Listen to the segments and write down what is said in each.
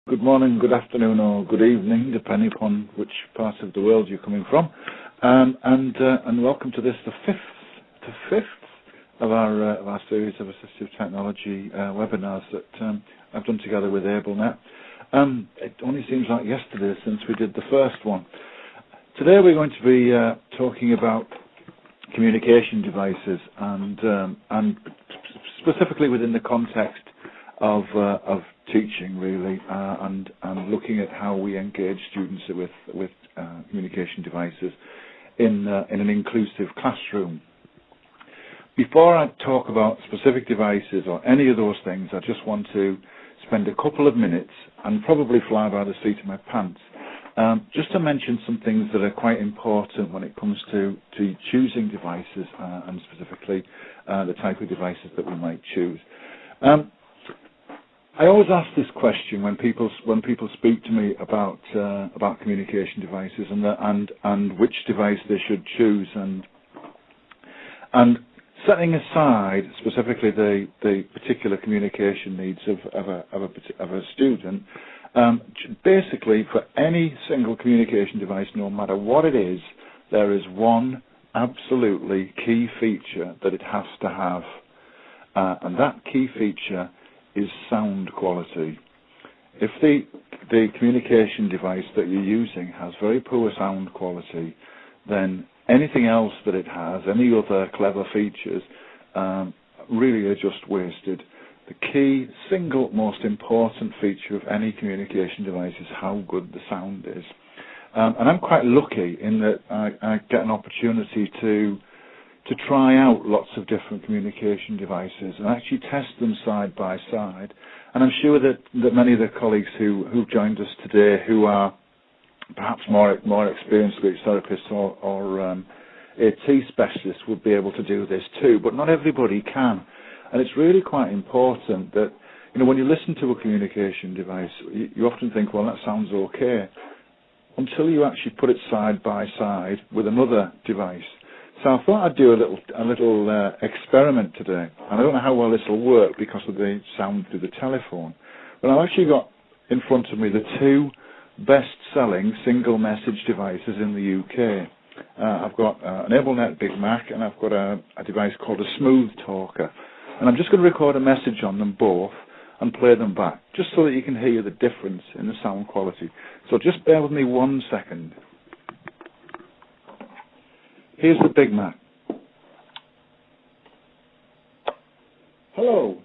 Good morning, good afternoon, or good evening, depending upon which part of the world you're coming from. And welcome to this, the fifth of our series of assistive technology webinars that I've done together with AbleNet. It only seems like yesterday since we did the first one. Today we're going to be talking about communication devices and specifically within the context of teaching, really, and looking at how we engage students with communication devices in an inclusive classroom. Before I talk about specific devices or any of those things, I just want to spend a couple of minutes and probably fly by the seat of my pants just to mention some things that are quite important when it comes to choosing devices and specifically the type of devices that we might choose. I always ask this question when people speak to me about communication devices and which device they should choose, and setting aside specifically the particular communication needs of a student. Basically, for any single communication device, no matter what it is, there is one absolutely key feature that it has to have, and that key feature is sound quality. If the communication device that you're using has very poor sound quality, then anything else that it has, any other clever features, really are just wasted. The key, single most important feature of any communication device is how good the sound is. And I'm quite lucky in that I get an opportunity to try out lots of different communication devices and actually test them side by side. And I'm sure that many of the colleagues who've joined us today, who are perhaps more experienced speech therapists or AT specialists, would be able to do this too. But not everybody can. And it's really quite important that, when you listen to a communication device, you often think, well, that sounds okay, until you actually put it side by side with another device. So I thought I'd do a little experiment today. And I don't know how well this will work because of the sound through the telephone. But I've actually got in front of me the two best-selling single message devices in the UK. I've got an AbleNet Big Mac, and I've got a device called a Smooth Talker. And I'm just going to record a message on them both and play them back, just so that you can hear the difference in the sound quality. So just bear with me 1 second. Here's the Big Mac. Hello.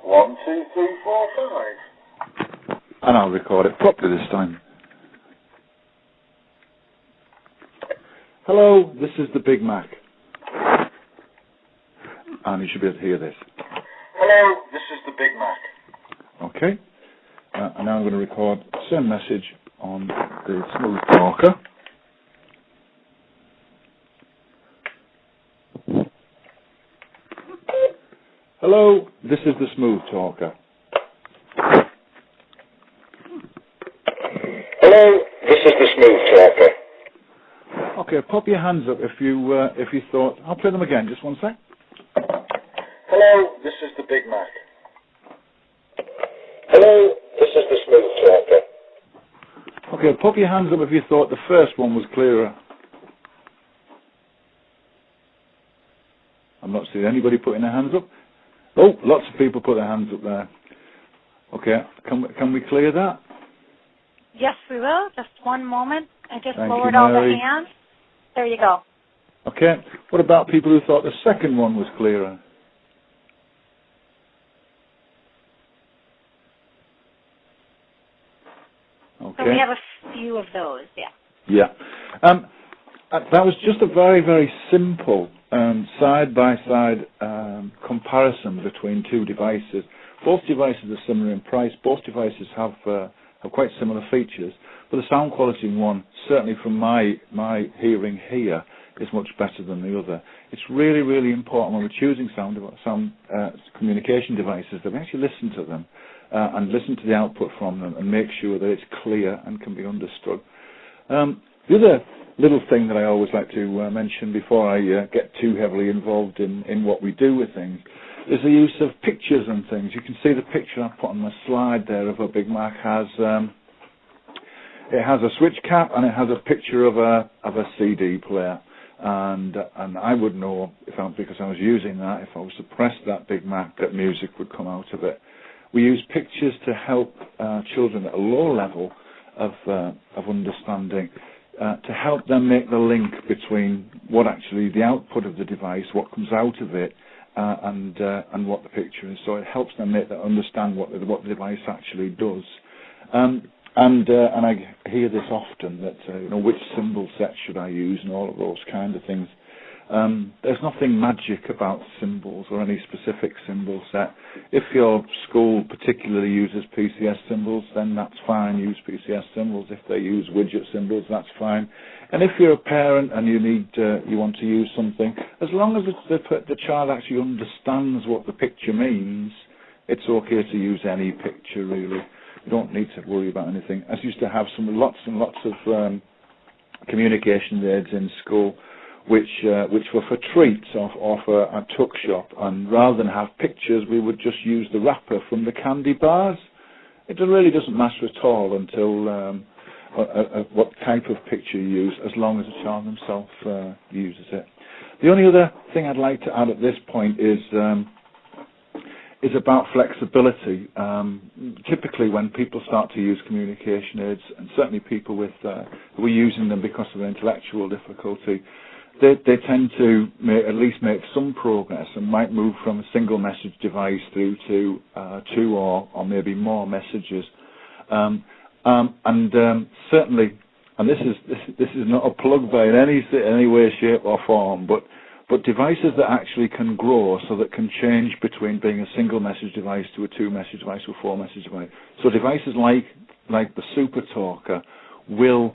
1, 2, 3, 4, 5. And I'll record it properly this time. Hello, this is the Big Mac. And you should be able to hear this. Hello, this is the Big Mac. Okay. And now I'm going to record the same message on the Smooth Talker. Hello, this is the Smooth Talker. Hello, this is the Smooth Talker. Okay, pop your hands up if you thought. I'll play them again. Just 1 sec. Hello, this is the Big Mac. Hello, this is the Smooth Talker. Okay, pop your hands up if you thought the first one was clearer. I'm not seeing anybody putting their hands up. Oh, lots of people put their hands up there. Okay, can we clear that? Yes, we will. Just 1 moment. I just Thank lowered you, all the Mary. hands. There you go. Okay, what about people who thought the second one was clearer? Okay. So we have a few of those, yeah. Yeah. That was just a very, very simple side-by-side comparison between two devices. Both devices are similar in price. Both devices have quite similar features. But the sound quality in one, certainly from my hearing here, is much better than the other. It's really, really important when we're choosing sound communication devices that we actually listen to them and listen to the output from them and make sure that it's clear and can be understood. The other little thing that I always like to mention before I get too heavily involved in what we do with things is the use of pictures and things. You can see the picture I put on my slide there of a Big Mac it has a switch cap and it has a picture of a CD player, and I would know because I was using that, if I was to press that Big Mac, that music would come out of it. We use pictures to help children at a low level of understanding, to help them make the link between what actually the output of the device, what comes out of it, and what the picture is. So it helps them understand what the device actually does. And I hear this often, that which symbol set should I use, and all of those kind of things. There's nothing magic about symbols or any specific symbol set. If your school particularly uses PCS symbols, then that's fine, use PCS symbols. If they use widget symbols, that's fine. And if you're a parent and you want to use something, as long as the child actually understands what the picture means, it's okay to use any picture, really. You don't need to worry about anything. I used to have lots and lots of communication aids in school, which were for treats or for a tuck shop, and rather than have pictures, we would just use the wrapper from the candy bars. It really doesn't matter at all until what type of picture you use, as long as the child himself uses it. The only other thing I'd like to add at this point is about flexibility. Typically, when people start to use communication aids, and certainly people who are using them because of intellectual difficulty, they tend to at least make some progress and might move from a single message device through to two or maybe more messages. Certainly, and this is not a plug by in any way, shape or form, but devices that actually can grow, so that can change between being a single message device to a two message device to a four message device. So devices like the Super Talker will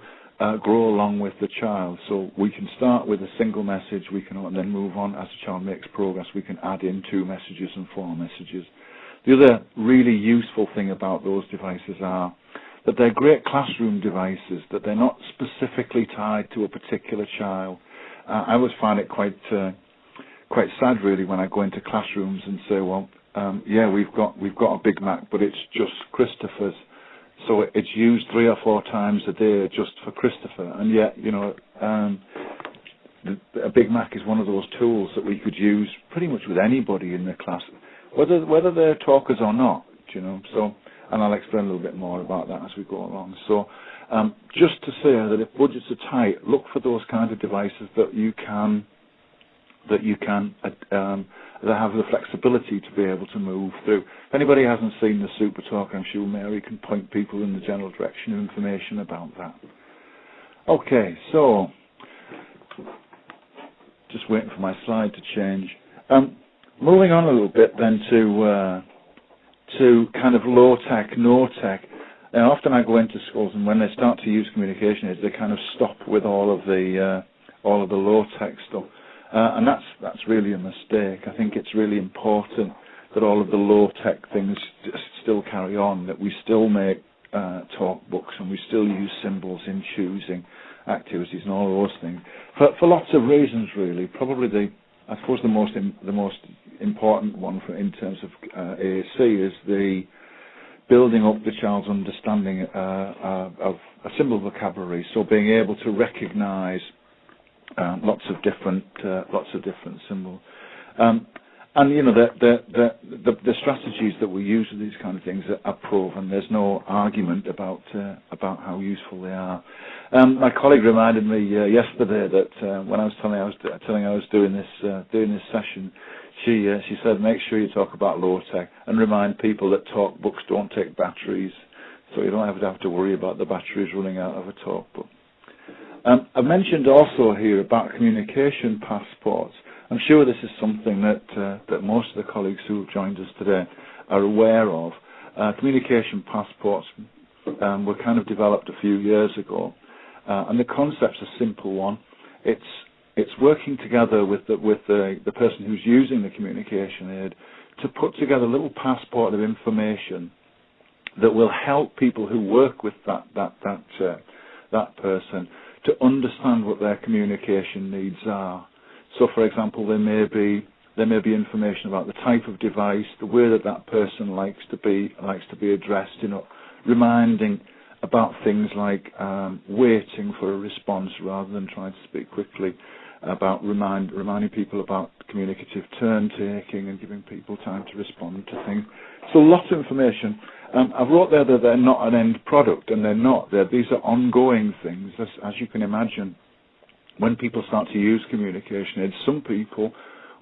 grow along with the child. So we can start with a single message, and then move on as the child makes progress. We can add in two messages and four messages. The other really useful thing about those devices are that they're great classroom devices, that they're not specifically tied to a particular child. I always find it quite sad, really, when I go into classrooms and say, well, yeah, we've got a Big Mac, but it's just Christopher's, so it's used 3 or 4 times a day just for Christopher, and yet, a Big Mac is one of those tools that we could use pretty much with anybody in the class, whether they're talkers or not, So, and I'll explain a little bit more about that as we go along. So, just to say that if budgets are tight, look for those kind of devices that have the flexibility to be able to move through. If anybody hasn't seen the Super Talker, I'm sure Mary can point people in the general direction of information about that. Okay, so just waiting for my slide to change. Moving on a little bit then to kind of low tech, no tech. Now, often I go into schools, and when they start to use communication aids, they kind of stop with all of the low tech stuff, and that's really a mistake. I think it's really important that all of the low tech things still carry on, that we still make talk books, and we still use symbols in choosing activities and all those things for lots of reasons. Really, probably I suppose the most important one in terms of AAC is the building up the child's understanding of a symbol vocabulary. So being able to recognise lots of different symbols, and the strategies that we use with these kind of things are proven. There's no argument about how useful they are. My colleague reminded me yesterday that when I was telling I was doing this session, she said, make sure you talk about low tech and remind people that talk books don't take batteries, so you don't have to worry about the batteries running out of a talk book. I mentioned also here about communication passports. I'm sure this is something that most of the colleagues who have joined us today are aware of. Communication passports were kind of developed a few years ago, and the concept's a simple one. It's working together with the person who's using the communication aid to put together a little passport of information that will help people who work with that person to understand what their communication needs are. So, for example, there may be There may be information about the type of device, the way that that person likes to be addressed. Reminding about things like waiting for a response rather than trying to speak quickly. About reminding people about communicative turn taking and giving people time to respond to things. So lots of information. I've wrote there that they're not an end product, and they're not. These are ongoing things, as you can imagine. When people start to use communication aids, some people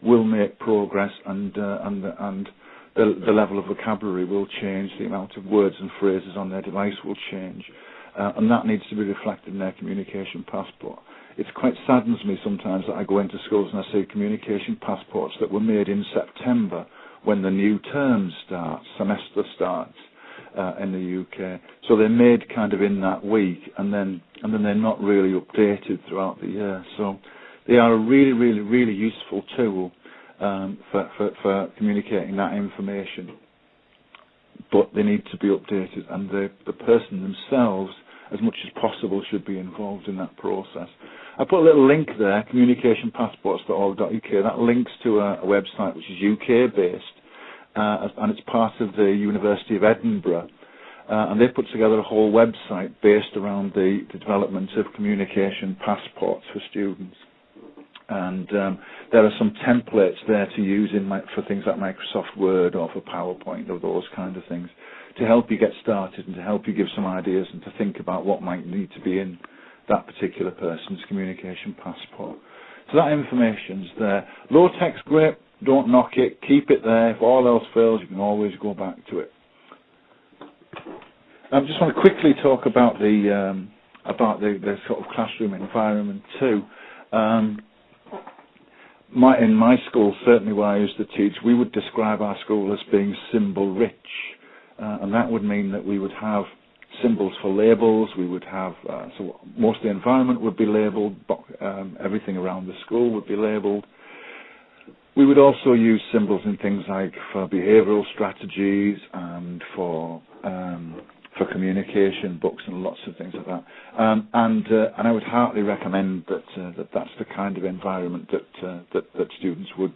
will make progress, and the level of vocabulary will change. The amount of words and phrases on their device will change, and that needs to be reflected in their communication passport. It quite saddens me sometimes that I go into schools and I see communication passports that were made in September when the new term starts, semester starts in the UK. So they're made kind of in that week, and then they're not really updated throughout the year. So they are a really, really, really useful tool for communicating that information. But they need to be updated, and the person themselves, as much as possible, should be involved in that process. I put a little link there, communicationpassports.org.uk. That links to a website which is UK-based, and it's part of the University of Edinburgh. And they've put together a whole website based around the development of communication passports for students. And there are some templates there to use for things like Microsoft Word or for PowerPoint or those kind of things, to help you get started and to help you give some ideas and to think about what might need to be in that particular person's communication passport. So that information's there. Low text, great, don't knock it, keep it there. If all else fails, you can always go back to it. I just want to quickly talk about the sort of classroom environment too. In my school, certainly where I used to teach, we would describe our school as being symbol rich. And that would mean that we would have symbols for labels. We would have, so most of the environment would be labelled, everything around the school would be labelled. We would also use symbols in things like for behavioural strategies and for communication books and lots of things like that. And I would heartily recommend that's the kind of environment that students would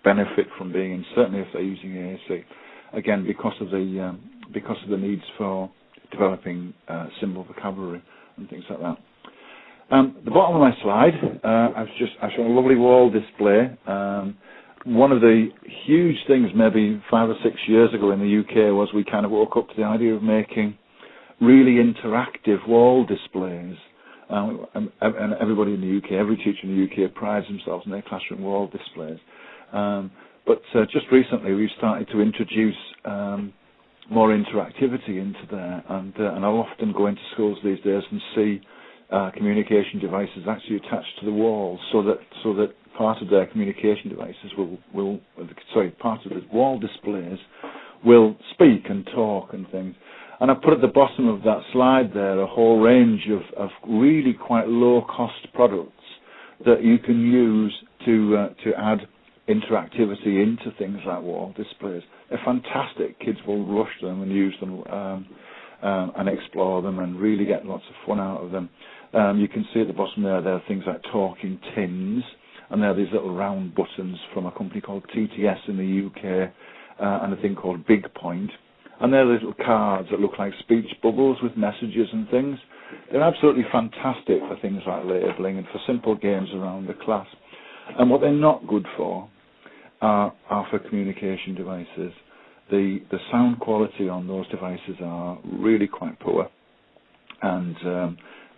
benefit from being in, certainly if they're using AAC. Again, because of the needs for developing symbol vocabulary and things like that. The bottom of my slide, I've shown a lovely wall display. One of the huge things maybe 5 or 6 years ago in the UK was we kind of woke up to the idea of making really interactive wall displays. And everybody in the UK, every teacher in the UK prides themselves on their classroom wall displays. But just recently we've started to introduce more interactivity into there, and I'll often go into schools these days and see communication devices actually attached to the walls, so that part of their communication devices part of the wall displays will speak and talk and things. And I've put at the bottom of that slide there a whole range of really quite low-cost products that you can use to add interactivity into things like wall displays. They're fantastic. Kids will rush them and use them and explore them and really get lots of fun out of them. You can see at the bottom there are things like talking tins, and there are these little round buttons from a company called TTS in the UK and a thing called Big Point. And they're little cards that look like speech bubbles with messages and things. They're absolutely fantastic for things like labelling and for simple games around the class. And what they're not good for are for communication devices. The sound quality on those devices are really quite poor, and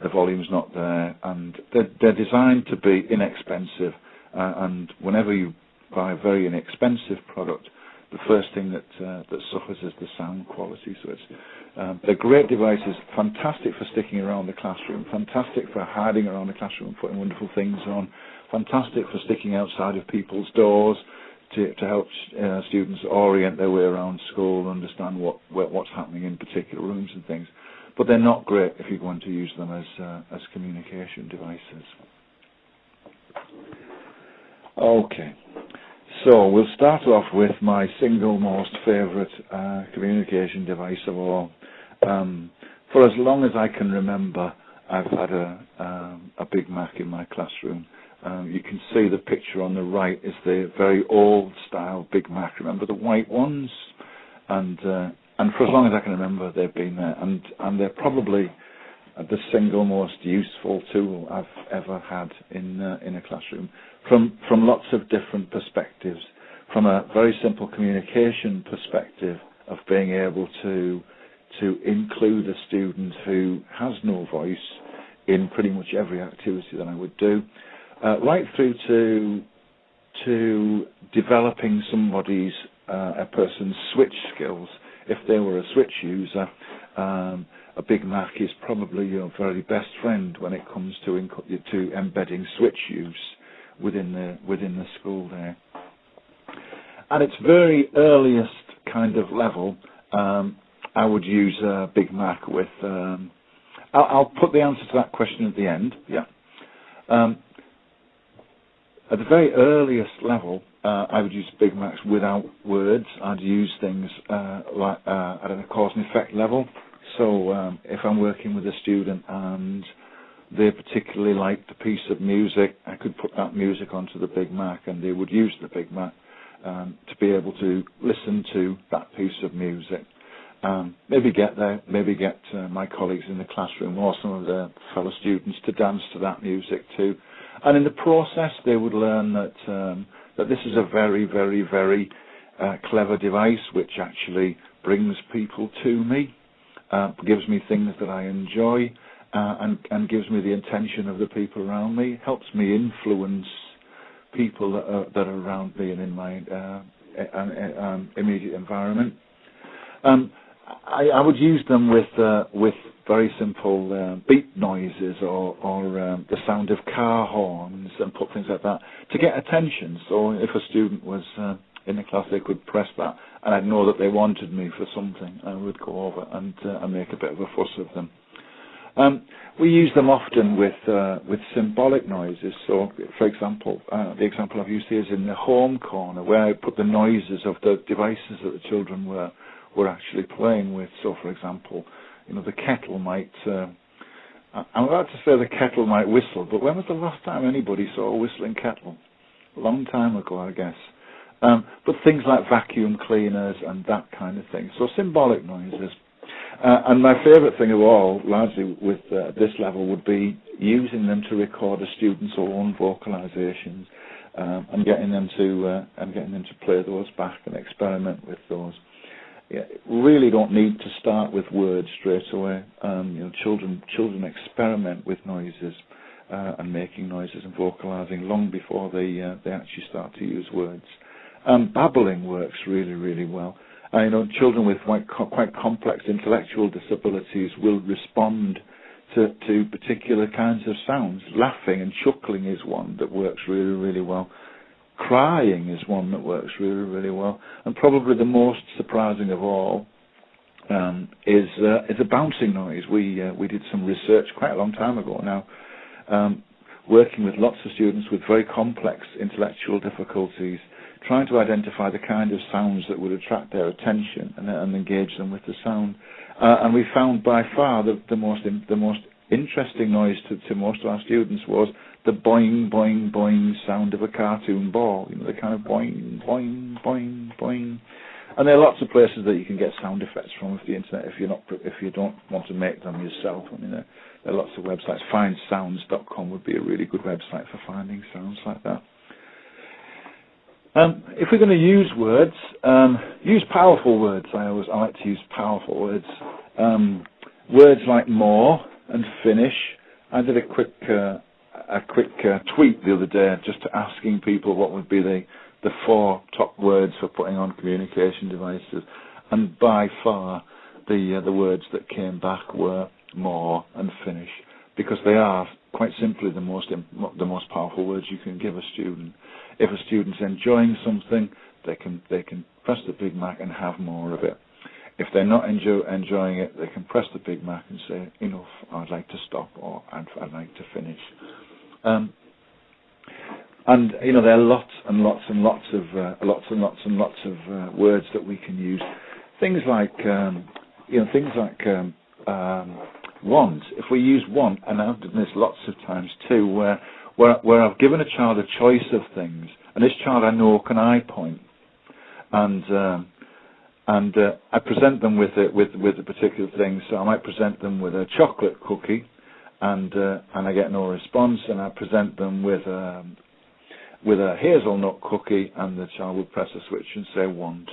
the volume's not there, and they're designed to be inexpensive, and whenever you buy a very inexpensive product, the first thing that suffers is the sound quality. So they're great devices, fantastic for sticking around the classroom, fantastic for hiding around the classroom and putting wonderful things on, fantastic for sticking outside of people's doors to help students orient their way around school and understand what's happening in particular rooms and things. But they're not great if you're going to use them as communication devices. Okay. So we'll start off with my single most favourite communication device of all. For as long as I can remember, I've had a Big Mac in my classroom, You can see the picture on the right is the very old style Big Mac. Remember the white ones? And for as long as I can remember, they've been there, and they're probably the single most useful tool I've ever had in a classroom, from lots of different perspectives. From a very simple communication perspective of being able to include a student who has no voice in pretty much every activity that I would do, right through to developing a person's switch skills. If they were a switch user, a Big Mac is probably your very best friend when it comes to embedding switch use within the school there. At its very earliest kind of level, I would use Big Mac with. I'll put the answer to that question at the end. Yeah. At the very earliest level, I would use Big Macs without words. I'd use things like at a cause and effect level. So if I'm working with a student and they particularly liked a piece of music, I could put that music onto the Big Mac, and they would use the Big Mac to be able to listen to that piece of music. Maybe get my colleagues in the classroom or some of the fellow students to dance to that music too. And in the process, they would learn that this is a very, very, very clever device which actually brings people to me, gives me things that I enjoy, and gives me the attention of the people around me, helps me influence people that are around me and in my immediate environment. I would use them with very simple beep noises or the sound of car horns and put things like that to get attention. So if a student was in the class, they could press that, and I'd know that they wanted me for something. I would go over and make a bit of a fuss of them. We use them often with symbolic noises. So, for example, the example I've used here is in the home corner, where I put the noises of the devices that the children were actually playing with. So, for example, the kettle might. I'm about to say the kettle might whistle, but when was the last time anybody saw a whistling kettle? A long time ago, I guess. But things like vacuum cleaners and that kind of thing. So symbolic noises. And my favourite thing of all, largely with this level, would be using them to record a student's own vocalizations and getting them to play those back and experiment with those. Yeah, really don't need to start with words straight away. Children experiment with noises and making noises and vocalizing long before they actually start to use words. Babbling works really, really well. Children with quite complex intellectual disabilities will respond to particular kinds of sounds. Laughing and chuckling is one that works really, really well. Crying is one that works really, really well. And probably the most surprising of all is a bouncing noise. We did some research quite a long time ago now, working with lots of students with very complex intellectual difficulties, trying to identify the kind of sounds that would attract their attention and engage them with the sound. And we found by far the most interesting noise to most of our students was the boing, boing, boing sound of a cartoon ball. The kind of boing, boing, boing, boing. And there are lots of places that you can get sound effects from off the internet if you don't want to make them yourself. There are lots of websites. Findsounds.com would be a really good website for finding sounds like that. If we're going to use words, use powerful words. I like to use powerful words. Words like more and finish. I did a quick tweet the other day, just asking people what would be the 4 top words for putting on communication devices, and by far the words that came back were more and finish, because they are quite simply the most powerful words you can give a student. If a student's enjoying something, they can press the Big Mac and have more of it. If they're not enjoying it, they can press the Big Mac and say, enough, I'd like to stop, or I'd like to finish. And there are lots and lots and lots of words that we can use. Things like want. If we use want, and I've done this lots of times too, where where I've given a child a choice of things, and this child I know can eye point, and I present them with a particular thing. So I might present them with a chocolate cookie, and I get no response, and I present them with a hazelnut cookie, and the child will press a switch and say want,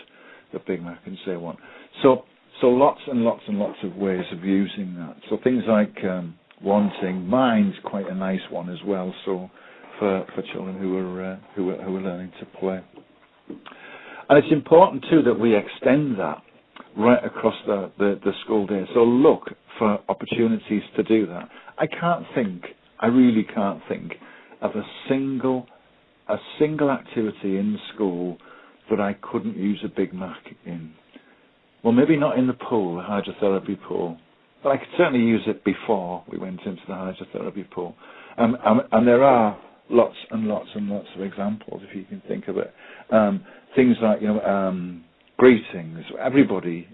the Big Mac, and say want. So lots and lots and lots of ways of using that. So things like wanting, mine's quite a nice one as well. So for children who are learning to play. And it's important too that we extend that right across the school day. So look for opportunities to do that. I really can't think of a single activity in school that I couldn't use a Big Mac in. Well, maybe not in the pool, the hydrotherapy pool, but I could certainly use it before we went into the hydrotherapy pool. And there are lots and lots and lots of examples, if you can think of it. Things like, greetings. Everybody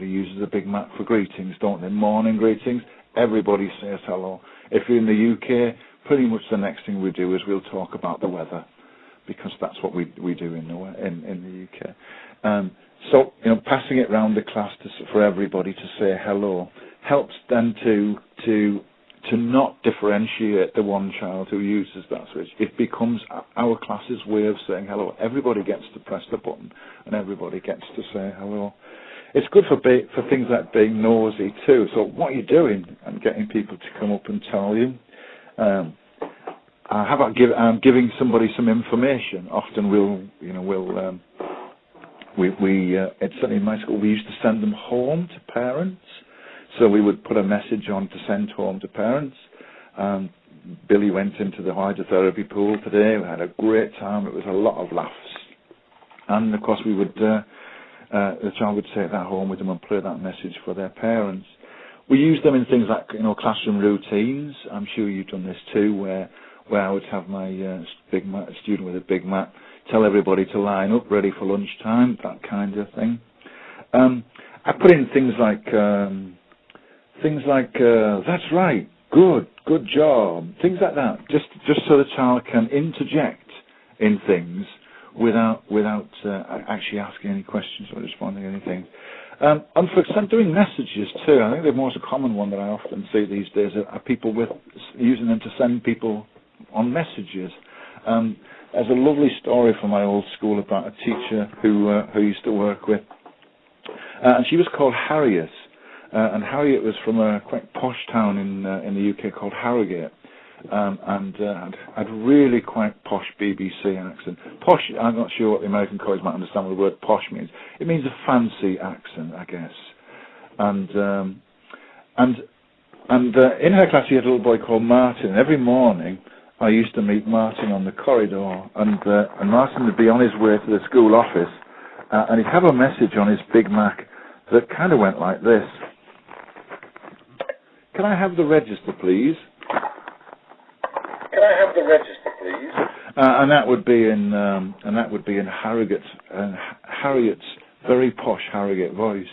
uses a Big Mac for greetings, don't they? Morning greetings. Everybody says hello. If you're in the UK, pretty much the next thing we do is we'll talk about the weather, because that's what we do in the UK. So passing it round the class for everybody to say hello helps then to not differentiate the one child who uses that switch. It becomes our class's way of saying hello. Everybody gets to press the button, and everybody gets to say hello. It's good for things like being nosy too. So what are you doing? And getting people to come up and tell you. How about giving somebody some information? Often it's certainly in my school, we used to send them home to parents. So we would put a message on to send home to parents. Billy went into the hydrotherapy pool today. We had a great time. It was a lot of laughs. And of course we would, the child would take that home with them and play that message for their parents. We use them in things like, classroom routines. I'm sure you've done this too, where I would have my student with a Big Mac tell everybody to line up ready for lunchtime, that kind of thing. I put in things like that's right, good job, things like that, just so the child can interject in things without actually asking any questions or responding to anything. And for doing messages too, I think the most common one that I often see these days are people using them to send people on messages. There's a lovely story from my old school about a teacher who used to work with, and she was called Harriet, and Harriet was from a quite posh town in the UK called Harrogate, and had really quite posh BBC accent. Posh, I'm not sure what the American colleagues might understand what the word posh means. It means a fancy accent, I guess. And in her class she had a little boy called Martin, and every morning I used to meet Martin on the corridor, and Martin would be on his way to the school office, and he'd have a message on his Big Mac that kind of went like this. Can I have the register, please? Can I have the register, please? And that would be in Harriet's very posh Harrogate voice.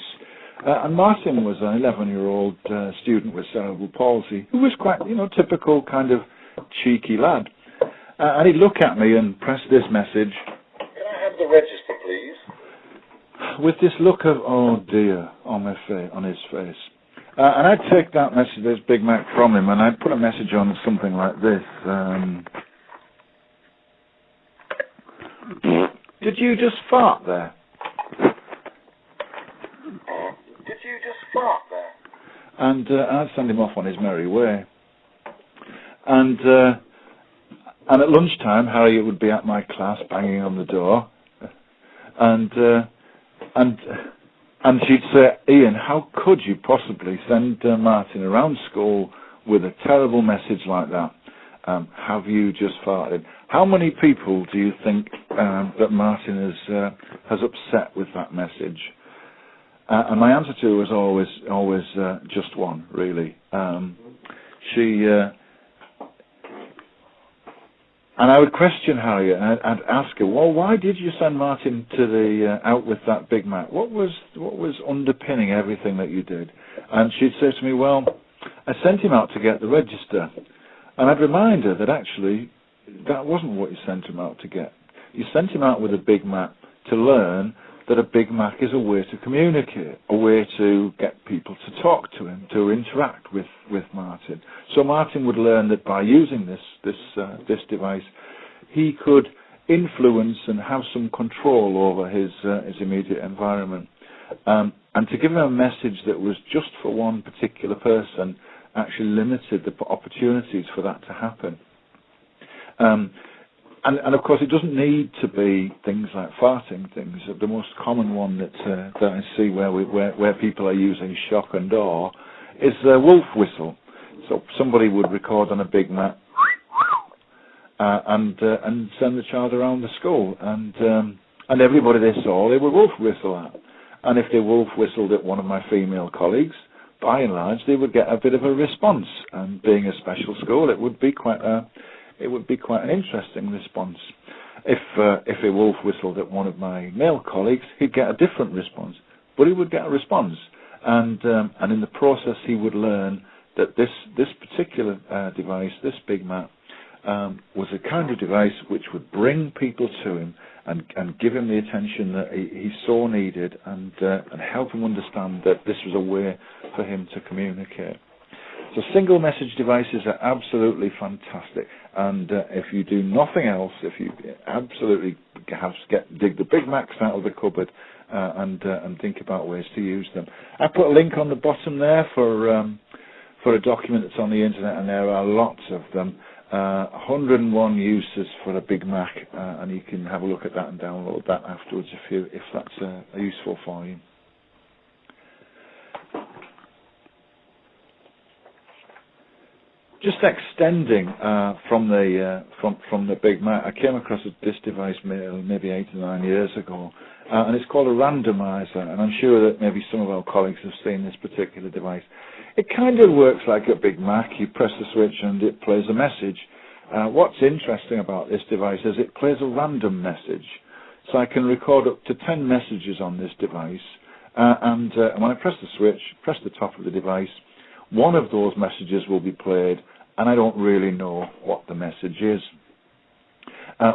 And Martin was an 11-year-old student with cerebral palsy who was quite, typical kind of cheeky lad. And he'd look at me and press this message. Can I have the register, please? With this look of, oh dear, on his face. And I'd take that message, this Big Mac, from him, and I'd put a message on something like this. Did you just fart there? Did you just fart there? And I'd send him off on his merry way. And at lunchtime, Harriet would be at my class banging on the door, and she'd say, Ian, how could you possibly send Martin around school with a terrible message like that? Have you just farted? How many people do you think that Martin has upset with that message? And my answer to her was always just one, really. And I would question Harriet, and I'd ask her, well, why did you send Martin to out with that Big Mac? What was underpinning everything that you did? And she'd say to me, well, I sent him out to get the register. And I'd remind her that actually that wasn't what you sent him out to get. You sent him out with a Big Mac to learn that a Big Mac is a way to communicate, a way to get people to talk to him, to interact with Martin. So Martin would learn that by using this device, he could influence and have some control over his immediate environment. And to give him a message that was just for one particular person actually limited the opportunities for that to happen. And of course, it doesn't need to be things like farting things. The most common one that I see where people are using shock and awe is a wolf whistle. So somebody would record on a Big Mac and send the child around the school, and everybody they saw, they would wolf whistle at. And if they wolf whistled at one of my female colleagues, by and large, they would get a bit of a response. And being a special school, it would be quite an interesting response. If a wolf whistled at one of my male colleagues, he'd get a different response, but he would get a response. And in the process, he would learn that this particular device, this Big Mac, was a kind of device which would bring people to him and give him the attention that he so needed, and help him understand that this was a way for him to communicate. So single message devices are absolutely fantastic, and if you do nothing else, if you absolutely dig the Big Macs out of the cupboard and think about ways to use them. I put a link on the bottom there for a document that's on the internet, and there are lots of them. 101 uses for a Big Mac, and you can have a look at that and download that afterwards if that's useful for you. Just extending from the Big Mac, I came across this device maybe 8 or 9 years ago, and it's called a randomizer, and I'm sure that maybe some of our colleagues have seen this particular device. It kind of works like a Big Mac. You press the switch and it plays a message. What's interesting about this device is it plays a random message. So I can record up to 10 messages on this device, and when I press the switch, press the top of the device, one of those messages will be played, and I don't really know what the message is,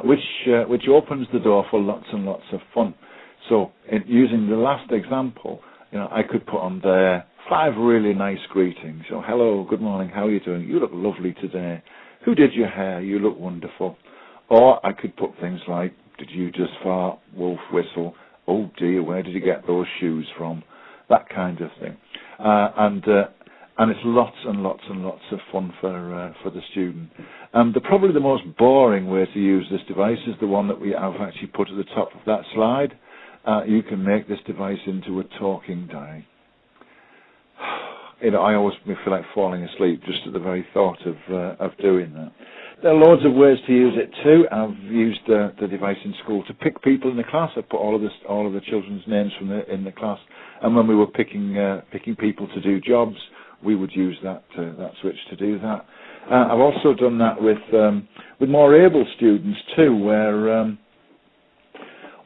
which opens the door for lots and lots of fun. So using the last example, I could put on there 5 really nice greetings. So, hello, good morning, how are you doing? You look lovely today. Who did your hair? You look wonderful. Or I could put things like, did you just fart? Wolf whistle. Oh dear, where did you get those shoes from? That kind of thing. And it's lots and lots and lots of fun for the student. Probably the most boring way to use this device is the one that we have actually put at the top of that slide. You can make this device into a talking diary. I always feel like falling asleep just at the very thought of doing that. There are loads of ways to use it too. I've used the device in school to pick people in the class. I put all of the children's names in the class, and when we were picking people to do jobs, we would use that switch to do that. I've also done that with more able students too,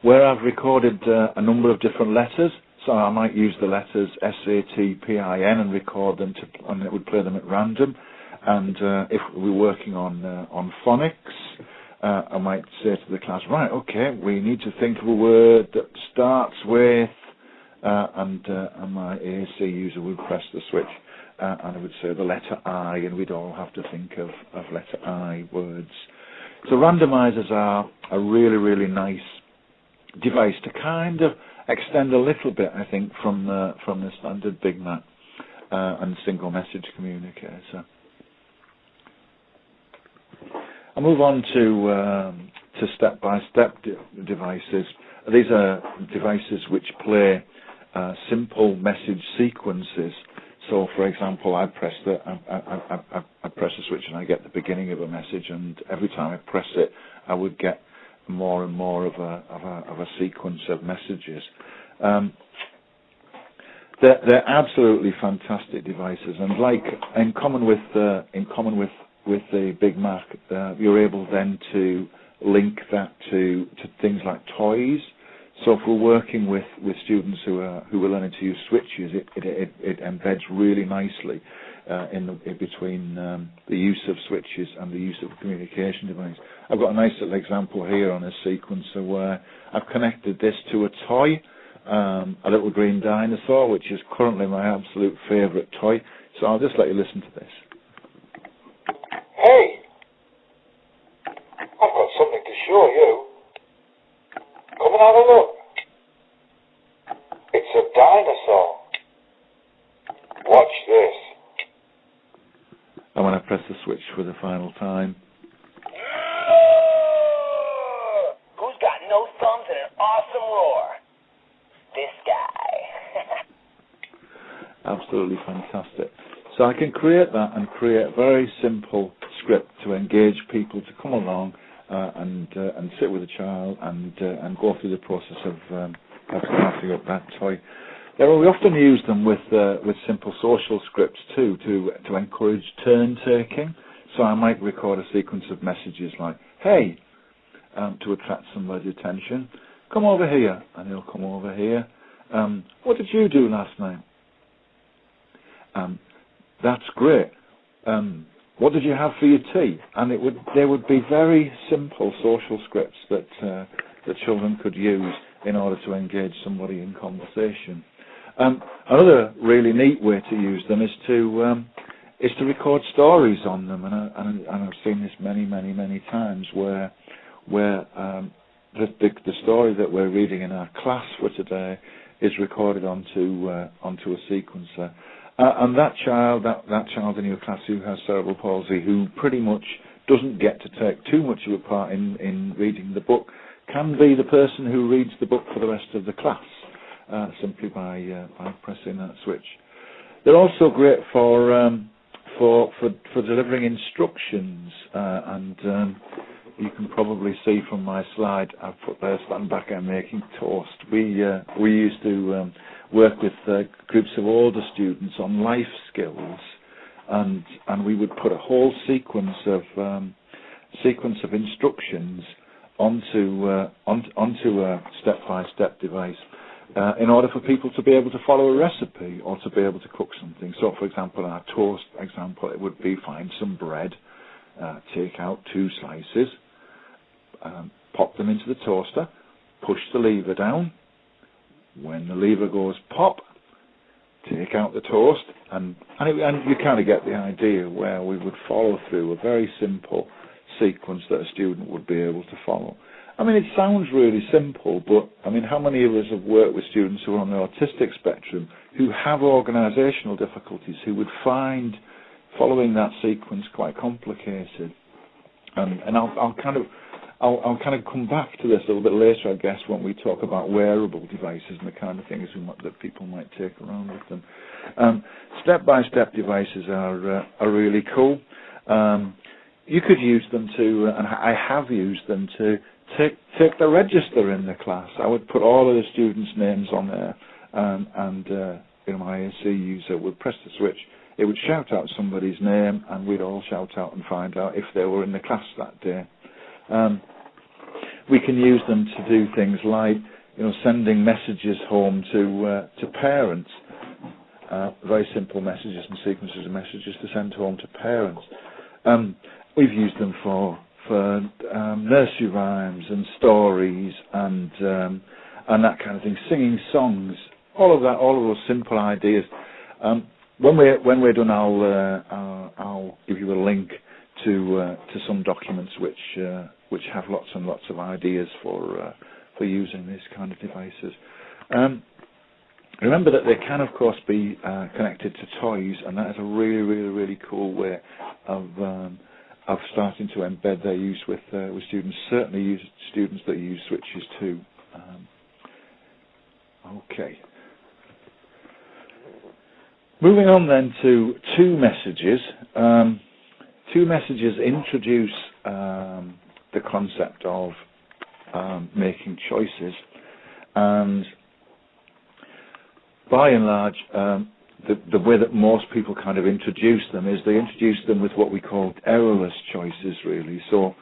where I've recorded a number of different letters. So I might use the letters SATPIN and record them, and it would play them at random. And if we're working on phonics, I might say to the class, right, okay, we need to think of a word that starts with, and my AAC user would press the switch, and I would say the letter I, and we'd all have to think of letter I words. So randomizers are a really, really nice device to kind of extend a little bit, I think, from the standard Big Mac and single message communicator. I'll move on to step-by-step devices. These are devices which play simple message sequences. So, for example, I press the switch and I get the beginning of a message, and every time I press it, I would get more and more of a sequence of messages. They're absolutely fantastic devices, and like in common with the Big Mac, you're able then to link that to things like toys. So if we're working with students who are learning to use switches, it embeds really nicely in between the use of switches and the use of a communication device. I've got a nice little example here on a sequencer where I've connected this to a toy, a little green dinosaur, which is currently my absolute favourite toy. So I'll just let you listen to this. Hey, I've got something to show you. Come and have a look. It's a dinosaur. Watch this. And when I press the switch for the final time, who's got no thumbs and an awesome roar? This guy. absolutely fantastic. So I can create that and create a very simple script to engage people to come along and sit with a child and go through the process of starting up that toy. We often use them with simple social scripts too to encourage turn taking. So I might record a sequence of messages like, "Hey," to attract somebody's attention. "Come over here," and he'll come over here. "What did you do last night?" "That's great. What did you have for your tea?" And they would be very simple social scripts that children could use in order to engage somebody in conversation. Another really neat way to use them is to record stories on them, and I've seen this many times where the story that we're reading in our class for today is recorded onto a sequencer. And that child in your class who has cerebral palsy, who pretty much doesn't get to take too much of a part in reading the book, can be the person who reads the book for the rest of the class, simply by pressing that switch. They're also great for delivering instructions, and you can probably see from my slide I've put there, "Stand back, I'm making toast." We used to work with groups of older students on life skills, and we would put a whole sequence of instructions onto a step-by-step device in order for people to be able to follow a recipe or to be able to cook something. So, for example, in our toast example, it would be find some bread, take out 2 slices, pop them into the toaster, push the lever down. When the lever goes pop, take out the toast, and you kind of get the idea where we would follow through a very simple sequence that a student would be able to follow. I mean, it sounds really simple, but I mean, how many of us have worked with students who are on the autistic spectrum who have organisational difficulties, who would find following that sequence quite complicated? And I'll kind of come back to this a little bit later, I guess, when we talk about wearable devices and the kind of things that people might take around with them. Step-by-step devices are really cool. You could use them to, and I have used them to take the register in the class. I would put all of the students' names on there, and my AAC user would press the switch. It would shout out somebody's name, and we'd all shout out and find out if they were in the class that day. We can use them to do things like, sending messages home to parents. Very simple messages and sequences of messages to send home to parents. We've used them for nursery rhymes and stories and that kind of thing, singing songs, all of those simple ideas. When we're done, I'll give you a link to some documents which have lots and lots of ideas for using these kind of devices. Remember that they can, of course, be connected to toys, and that is a really, really, really cool way of starting to embed their use with students. Certainly, students that use switches too. Okay. Moving on then to 2 messages. 2 messages introduce the concept of making choices, and by and large, the way that most people kind of introduce them is they introduce them with what we call errorless choices, really. So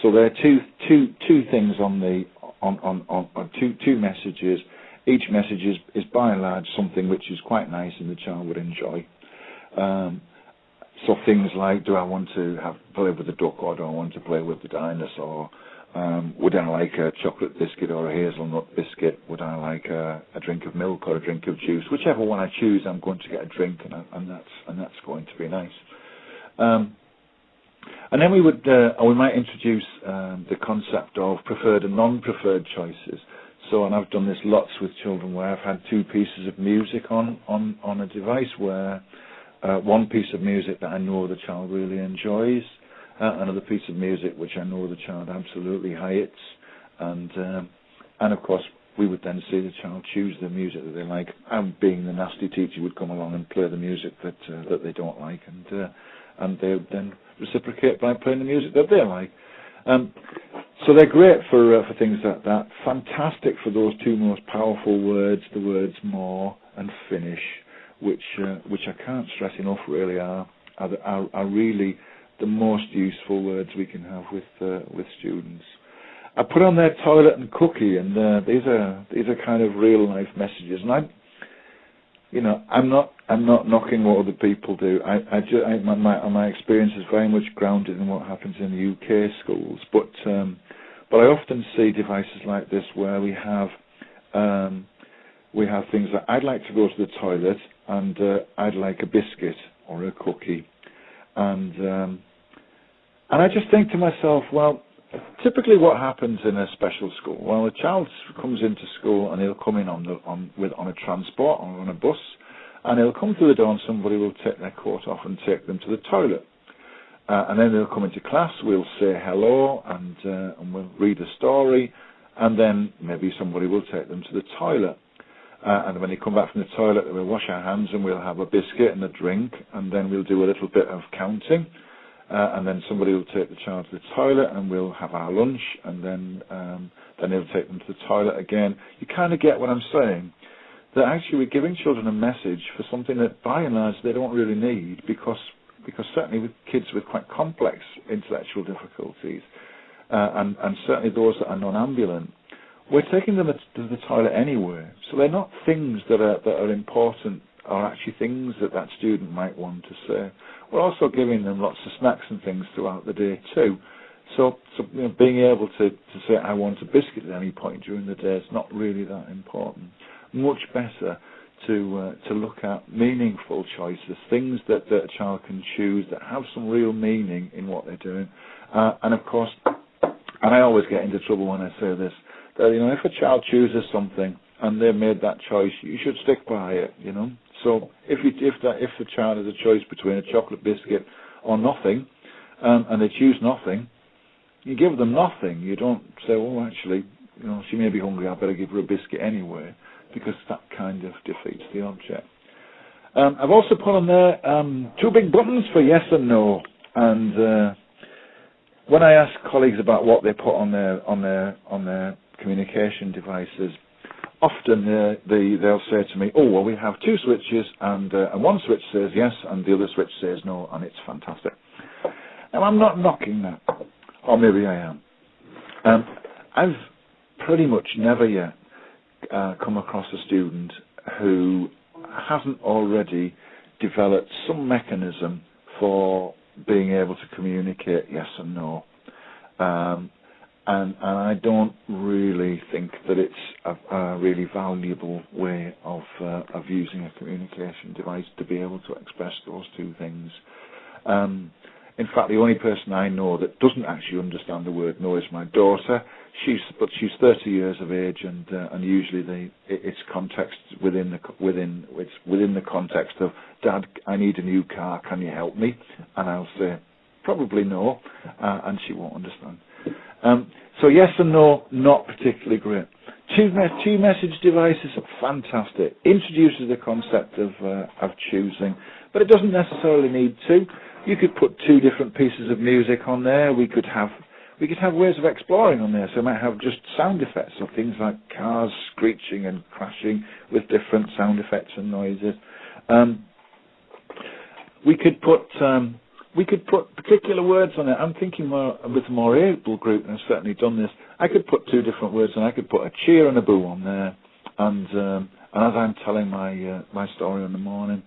there are two things on on two messages. Each message is by and large something which is quite nice and the child would enjoy. So things like, do I want to play with the duck, or do I want to play with the dinosaur? Would I like a chocolate biscuit or a hazelnut biscuit? Would I like a drink of milk or a drink of juice? Whichever one I choose, I'm going to get a drink, and that's going to be nice. And then we might introduce the concept of preferred and non-preferred choices. So, and I've done this lots with children where I've had two pieces of music on a device where one piece of music that I know the child really enjoys, another piece of music which I know the child absolutely hates, and of course we would then see the child choose the music that they like, and being the nasty teacher would come along and play the music that they don't like, and they would then reciprocate by playing the music that they like. So they're great for things like that. Fantastic for those two most powerful words, the words more and finish, which I can't stress enough really are really the most useful words we can have with students. I put on there toilet and cookie, and these are kind of real life messages. And I'm not knocking what other people do. My experience is very much grounded in what happens in the UK schools. But I often see devices like this where we have things like, I'd like to go to the toilet, and I'd like a biscuit or a cookie, and I just think to myself, well, typically what happens in a special school? Well, a child comes into school and he'll come in on a transport or on a bus, and he'll come through the door and somebody will take their coat off and take them to the toilet. And then they'll come into class, we'll say hello, and we'll read a story, and then maybe somebody will take them to the toilet. And when they come back from the toilet, we'll wash our hands and we'll have a biscuit and a drink, and then we'll do a little bit of counting. And then somebody will take the child to the toilet, and we'll have our lunch, and then they'll take them to the toilet again. You kind of get what I'm saying, that actually we're giving children a message for something that by and large they don't really need, because certainly with kids with quite complex intellectual difficulties, and certainly those that are non-ambulant, we're taking them to the toilet anyway. So they're not things that are important, or actually things that student might want to say. We're also giving them lots of snacks and things throughout the day too. So being able to say I want a biscuit at any point during the day is not really that important. Much better to look at meaningful choices, things that a child can choose that have some real meaning in what they're doing. And of course, and I always get into trouble when I say this, that if a child chooses something and they've made that choice, you should stick by it. So if the child has a choice between a chocolate biscuit or nothing, and they choose nothing, you give them nothing. You don't say, oh, actually, she may be hungry, I better give her a biscuit anyway, because that kind of defeats the object. I've also put on there two big buttons for yes and no. And when I ask colleagues about what they put on their communication devices, often they'll say to me, oh, well, we have two switches, and one switch says yes, and the other switch says no, and it's fantastic. Now, I'm not knocking that, or maybe I am. I've pretty much never yet come across a student who hasn't already developed some mechanism for being able to communicate yes and no. And I don't really think that it's a really valuable way of using a communication device to be able to express those two things. In fact, the only person I know that doesn't actually understand the word no is my daughter. She's 30 years of age, and usually it's context within the context of, Dad, I need a new car. Can you help me? And I'll say probably no, and she won't understand. So yes and no, not particularly great. Two message devices, fantastic. Introduces the concept of choosing, but it doesn't necessarily need to. You could put two different pieces of music on there. We could have ways of exploring on there. So we might have just sound effects, or things like cars screeching and crashing with different sound effects and noises. We could put we could put particular words on it. I'm thinking more with a more able group, and I've certainly done this. I could put 2 different words, and I could put a cheer and a boo on there. And as I'm telling my story in the morning,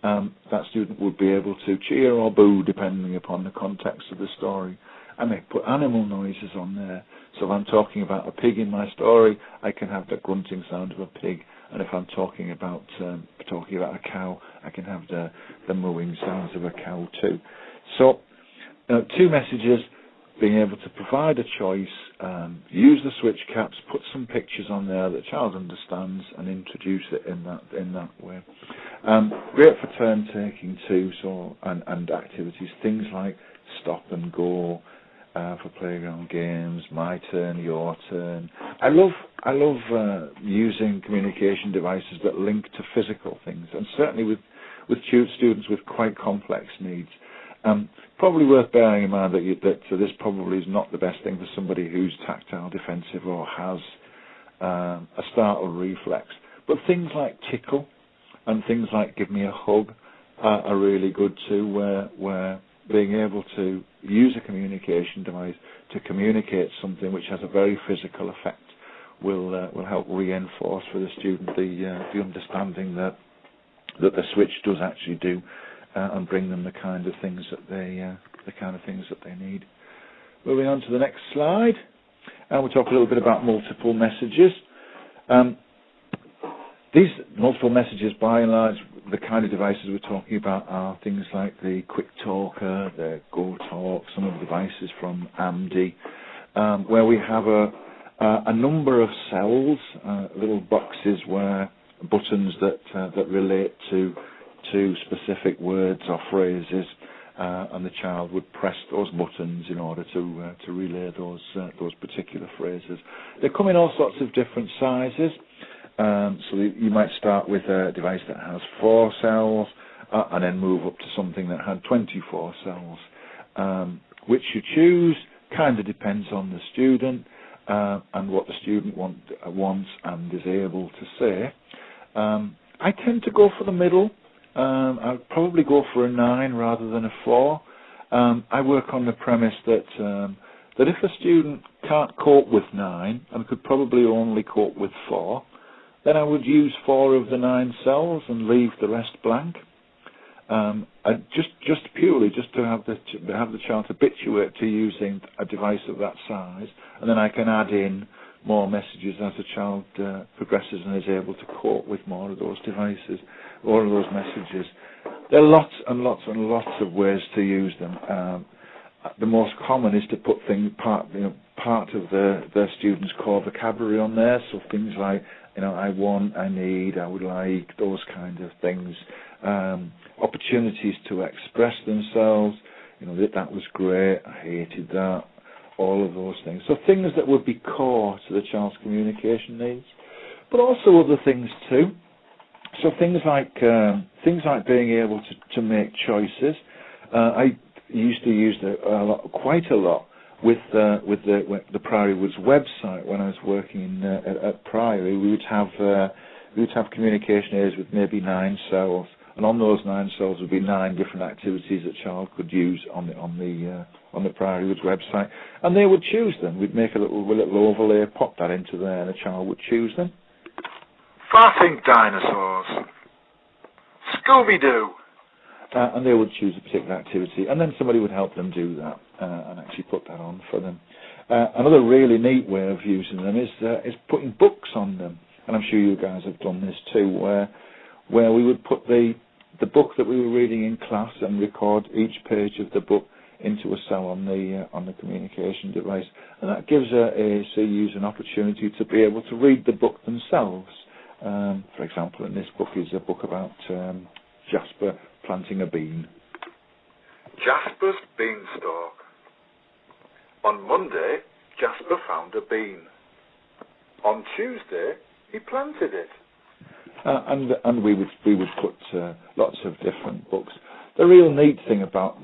that student would be able to cheer or boo depending upon the context of the story. I may put animal noises on there. So if I'm talking about a pig in my story, I can have the grunting sound of a pig. And if I'm talking about a cow, I can have the mooing sounds of a cow too. So 2 messages: being able to provide a choice, use the switch caps, put some pictures on there that the child understands, and introduce it in that way. Great for turn taking too, and activities, things like stop and go for playground games, my turn, your turn. I love using communication devices that link to physical things, and certainly with students with quite complex needs. Probably worth bearing in mind that this probably is not the best thing for somebody who's tactile defensive or has a startle reflex. But things like tickle and things like give me a hug are really good too, where being able to use a communication device to communicate something which has a very physical effect will help reinforce for the student the understanding that the switch does actually do, and bring them the kind of things that they need. Moving on to the next slide, and we'll talk a little bit about multiple messages. These multiple messages, by and large, the kind of devices we're talking about are things like the Quick Talker, the Go Talk, some of the devices from AMD, where we have a number of cells, little boxes where buttons that relate to specific words or phrases, and the child would press those buttons in order to relay those particular phrases. They come in all sorts of different sizes. So you might start with a device that has 4 cells, and then move up to something that had 24 cells. Which you choose kind of depends on the student and what the student wants and is able to say. I tend to go for the middle. I'd probably go for a 9 rather than a 4. I work on the premise that if a student can't cope with 9 and could probably only cope with 4, then I would use 4 of the 9 cells and leave the rest blank. Just purely to have the child habituate to using a device of that size, and then I can add in more messages as the child progresses and is able to cope with more of those devices, more of those messages. There are lots and lots and lots of ways to use them. The most common is to put part of the student's core vocabulary on there, so things like I want, I need, I would like, those kind of things. Opportunities to express themselves, that was great, I hated that, all of those things. So things that would be core to the child's communication needs, but also other things too. So things like being able to make choices. I used to use quite a lot with the Priory Woods website when I was working at Priory. We would have communication areas with maybe 9 cells, and on those 9 cells would be 9 different activities that child could use on the Priory Woods website, and they would choose them. We'd make a little overlay, pop that into there, and the child would choose them. Farting dinosaurs, Scooby-Doo. And they would choose a particular activity, and then somebody would help them do that and actually put that on for them. Another really neat way of using them is putting books on them, and I'm sure you guys have done this too, where we would put the book that we were reading in class and record each page of the book into a cell on the communication device, and that gives a AAC user an opportunity to be able to read the book themselves. For example, in this book is a book about Jasper planting a bean. Jasper's beanstalk. On Monday, Jasper found a bean. On Tuesday, he planted it. And we would put lots of different books. The real neat thing about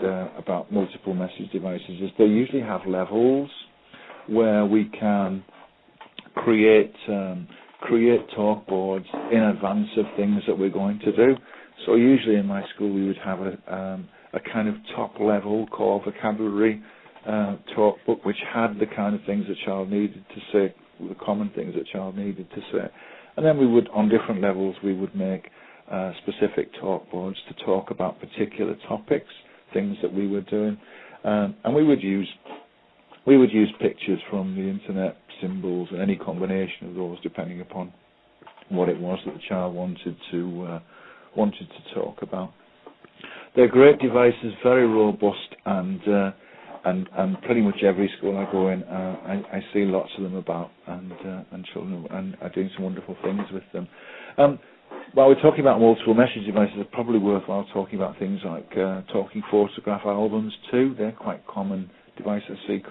multiple message devices is they usually have levels where we can create talk boards in advance of things that we're going to do. So usually in my school we would have a kind of top-level core vocabulary talk book, which had the kind of things a child needed to say, the common things a child needed to say. And then we would, on different levels, we would make specific talk boards to talk about particular topics, things that we were doing, and we would use pictures from the internet, symbols, and any combination of those, depending upon what it was that the child wanted to talk about. They're great devices, very robust, and pretty much every school I go in, I see lots of them about, and children are doing some wonderful things with them. While we're talking about multiple message devices, it's probably worthwhile talking about things like talking photograph albums too. They're quite common devices I see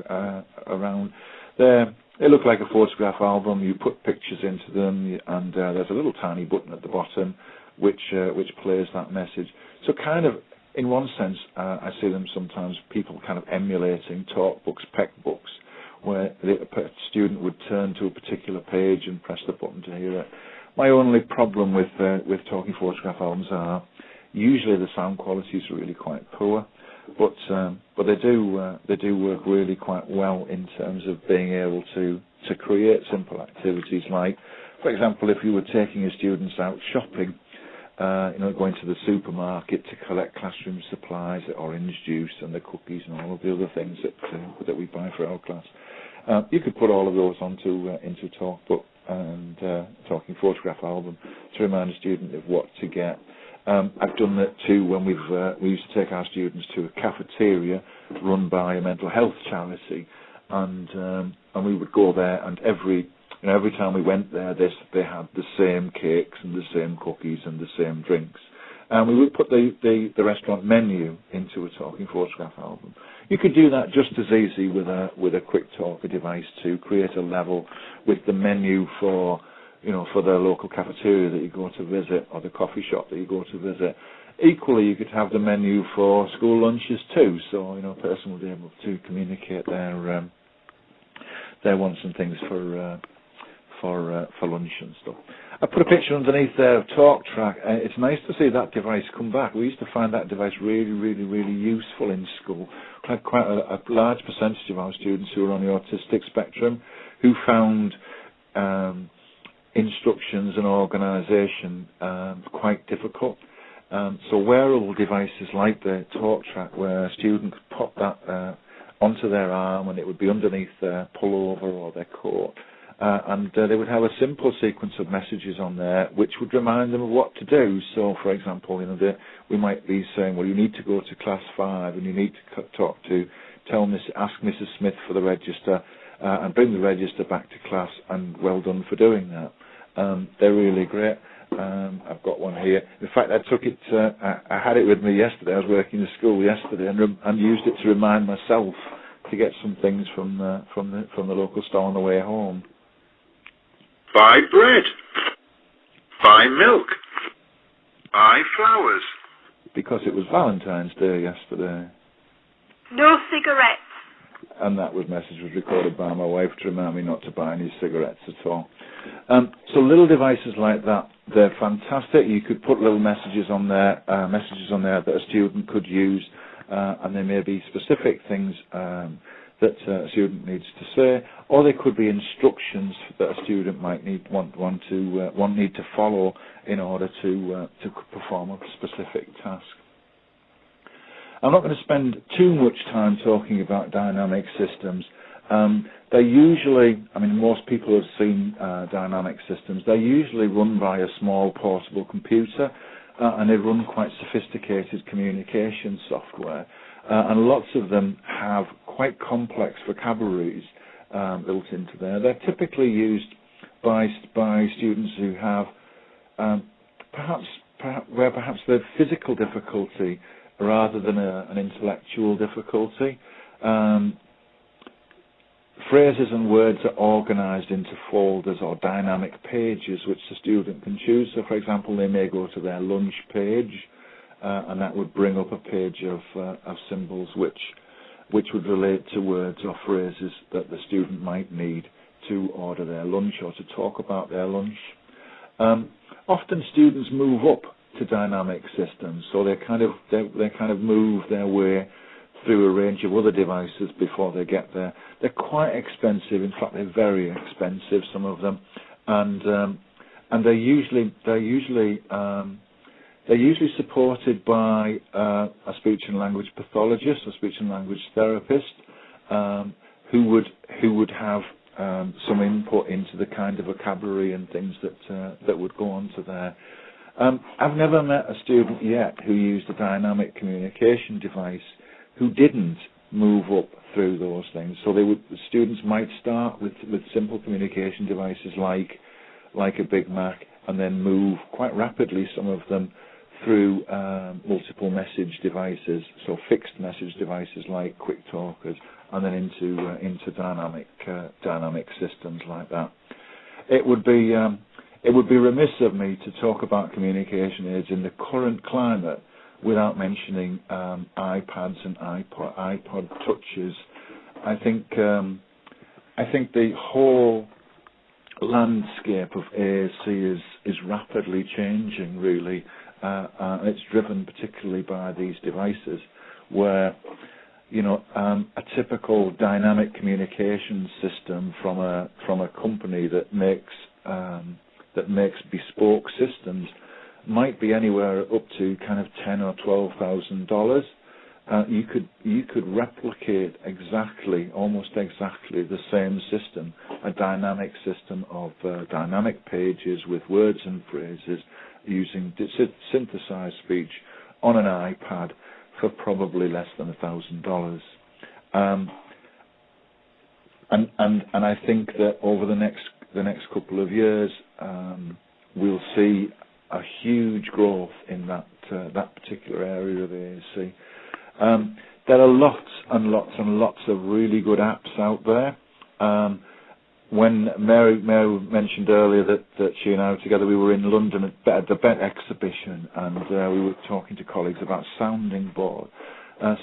around. They look like a photograph album. You put pictures into them, and there's a little tiny button at the bottom which plays that message. So kind of, in one sense, I see them sometimes, people kind of emulating talk books, PEC books, where a student would turn to a particular page and press the button to hear it. My only problem with talking photograph albums are usually the sound quality is really quite poor, but they do work really quite well in terms of being able to create simple activities like, for example, if you were taking your students out shopping, going to the supermarket to collect classroom supplies, the orange juice and the cookies and all of the other things that we buy for our class. You could put all of those into a talk book and talking photograph album to remind a student of what to get. I've done that too when we used to take our students to a cafeteria run by a mental health charity, and we would go there, and every time we went there, they had the same cakes and the same cookies and the same drinks. And we would put the restaurant menu into a talking photograph album. You could do that just as easy with a quick talker device to create a level with the menu for the local cafeteria that you go to visit or the coffee shop that you go to visit. Equally, you could have the menu for school lunches too, so a person would be able to communicate their wants and things for lunch and stuff. I put a picture underneath there of Talk Track. It's nice to see that device come back. We used to find that device really, really, really useful in school. We had quite a large percentage of our students who were on the autistic spectrum who found instructions and organisation quite difficult. So wearable devices like the Talk Track, where a student could pop that onto their arm and it would be underneath their pullover or their coat, and they would have a simple sequence of messages on there which would remind them of what to do. So, for example, we might be saying, well, you need to go to class 5 and you need to ask Mrs. Smith for the register and bring the register back to class, and well done for doing that. They're really great. I've got one here. In fact, I took it. I had it with me yesterday. I was working in school yesterday and used it to remind myself to get some things from the local store on the way home. Buy bread. Buy milk. Buy flowers. Because it was Valentine's Day yesterday. No cigarettes. And that message was recorded by my wife to remind me not to buy any cigarettes at all. So little devices like that, they're fantastic. You could put little messages on there that a student could use, and there may be specific things that a student needs to say, or they could be instructions that a student might need to follow in order to perform a specific task. I'm not going to spend too much time talking about dynamic systems. They're usually, most people have seen dynamic systems. They're usually run by a small portable computer, and they run quite sophisticated communication software. And lots of them have quite complex vocabularies built into there. They're typically used by students who have perhaps the physical difficulty rather than an intellectual difficulty. Phrases and words are organised into folders or dynamic pages which the student can choose. So, for example, they may go to their lunch page, and that would bring up a page of symbols which would relate to words or phrases that the student might need to order their lunch or to talk about their lunch. Often students move up to dynamic systems, so they kind of move their way through a range of other devices before they get there. They're quite expensive. In fact, they're very expensive, some of them, and they're usually supported by a speech and language pathologist, a speech and language therapist, who would have some input into the kind of vocabulary and things that would go on to there. I've never met a student yet who used a dynamic communication device who didn't move up through those things. So the students might start with simple communication devices like a Big Mac, and then move quite rapidly, some of them, through multiple message devices, so fixed message devices like quick talkers, and then into dynamic systems like that. It would be remiss of me to talk about communication aids in the current climate without mentioning iPads and iPod touches. I think the whole landscape of AAC is rapidly changing, really. It's driven particularly by these devices, where a typical dynamic communication system from a company that makes bespoke systems might be anywhere up to kind of $10,000 or $12,000. You could replicate almost exactly the same system, a dynamic system of dynamic pages with words and phrases using synthesized speech on an iPad for probably less than $1,000. And I think that over the next couple of years, we'll see a huge growth in that particular area of AAC. There are lots and lots and lots of really good apps out there. When Mary mentioned earlier that she and I were together, we were in London at the BET exhibition, and we were talking to colleagues about Sounding Board.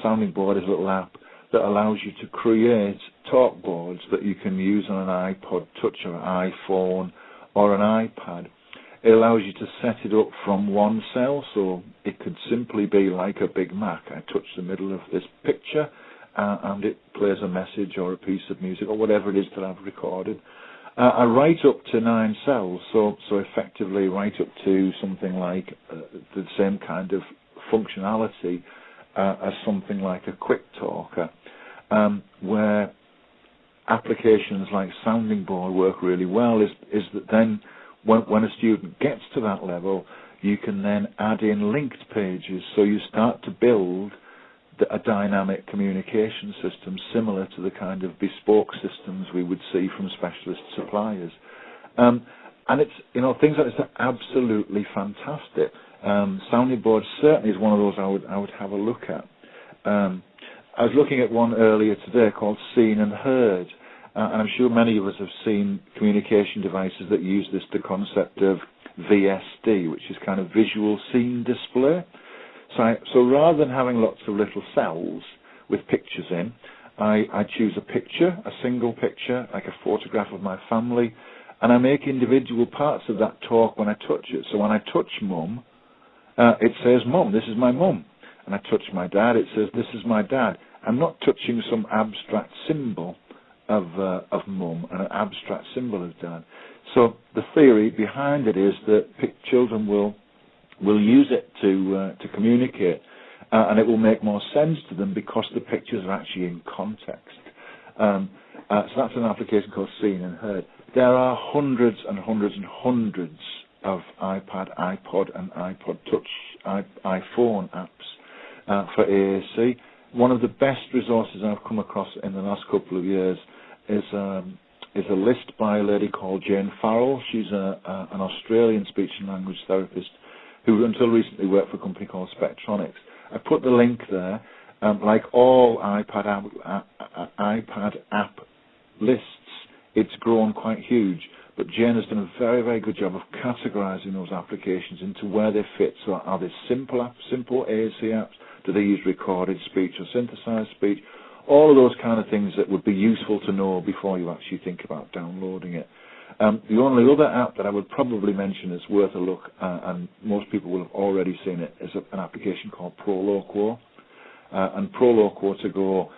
Sounding Board is a little app that allows you to create talk boards that you can use on an iPod Touch or an iPhone or an iPad. It allows you to set it up from one cell, so it could simply be like a Big Mac. I touch the middle of this picture, and it plays a message or a piece of music or whatever it is that I've recorded. I write up to 9 cells, so effectively write up to something like the same kind of functionality as something like a quick talker, where applications like Sounding Board work really well. Is that then when a student gets to that level, you can then add in linked pages, so you start to build a dynamic communication system similar to the kind of bespoke systems we would see from specialist suppliers. And it's, things like this are absolutely fantastic. Sounding Board certainly is one of those I would have a look at. I was looking at one earlier today called Seen and Heard, and I'm sure many of us have seen communication devices that use the concept of VSD, which is kind of visual scene display. So rather than having lots of little cells with pictures in, I choose a picture, a single picture, like a photograph of my family, and I make individual parts of that talk when I touch it. So when I touch Mum, it says Mum, this is my Mum. And I touch my dad, it says this is my dad. I'm not touching some abstract symbol of Mum and an abstract symbol of dad. So the theory behind it is that children will use it to communicate, and it will make more sense to them because the pictures are actually in context. So that's an application called Seen and Heard. There are hundreds and hundreds and hundreds of iPad, iPod, and iPod Touch, iPhone apps for AAC. One of the best resources I've come across in the last couple of years is a list by a lady called Jane Farrell. She's an Australian speech and language therapist who until recently worked for a company called Spectronics. I put the link there. Like all iPad app lists, it's grown quite huge, but Jane has done a very, very good job of categorizing those applications into where they fit. So are they simple apps, simple AAC apps? Do they use recorded speech or synthesized speech? All of those kind of things that would be useful to know before you actually think about downloading it. The only other app that I would probably mention is worth a look, and most people will have already seen it, is an application called Proloquo. And Proloquo to go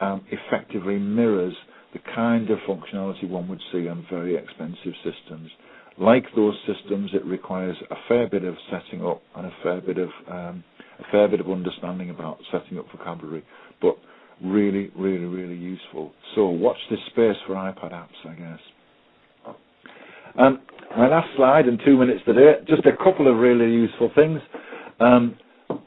effectively mirrors the kind of functionality one would see on very expensive systems. Like those systems, it requires a fair bit of setting up and a fair bit of understanding about setting up vocabulary, but really, really, really useful. So watch this space for iPad apps, I guess. My last slide in 2 minutes today, just a couple of really useful things.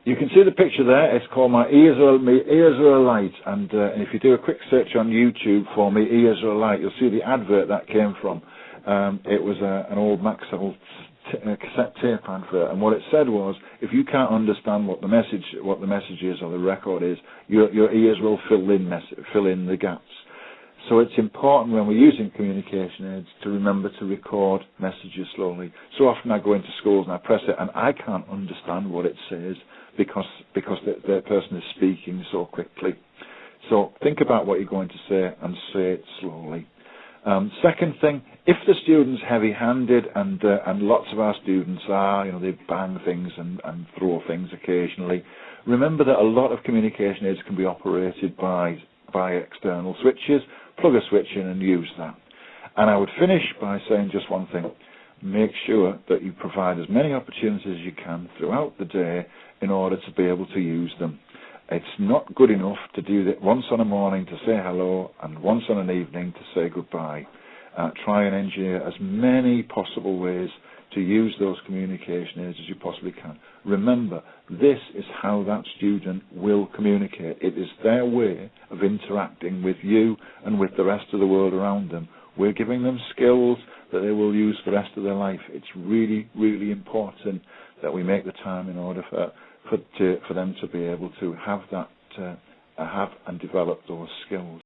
You can see the picture there. It's called My Ears Are Alight, and if you do a quick search on YouTube for Me Ears Are Alight, you'll see the advert that came from. It was an old Maxell cassette tape advert, and what it said was, if you can't understand what the message is or the record is, your ears will fill in the gaps. So it's important when we're using communication aids to remember to record messages slowly. So often I go into schools and I press it and I can't understand what it says because the person is speaking so quickly. So think about what you're going to say and say it slowly. Second thing, if the student's heavy-handed, and lots of our students are, they bang things and throw things occasionally, remember that a lot of communication aids can be operated by external switches. Plug a switch in and use that. And I would finish by saying just one thing. Make sure that you provide as many opportunities as you can throughout the day in order to be able to use them. It's not good enough to do that once on a morning to say hello and once on an evening to say goodbye. Try and engineer as many possible ways to use those communication aids as you possibly can. Remember, this is how that student will communicate. It is their way of interacting with you and with the rest of the world around them. We're giving them skills that they will use for the rest of their life. It's really, really important that we make the time in order for them to be able to have and develop those skills.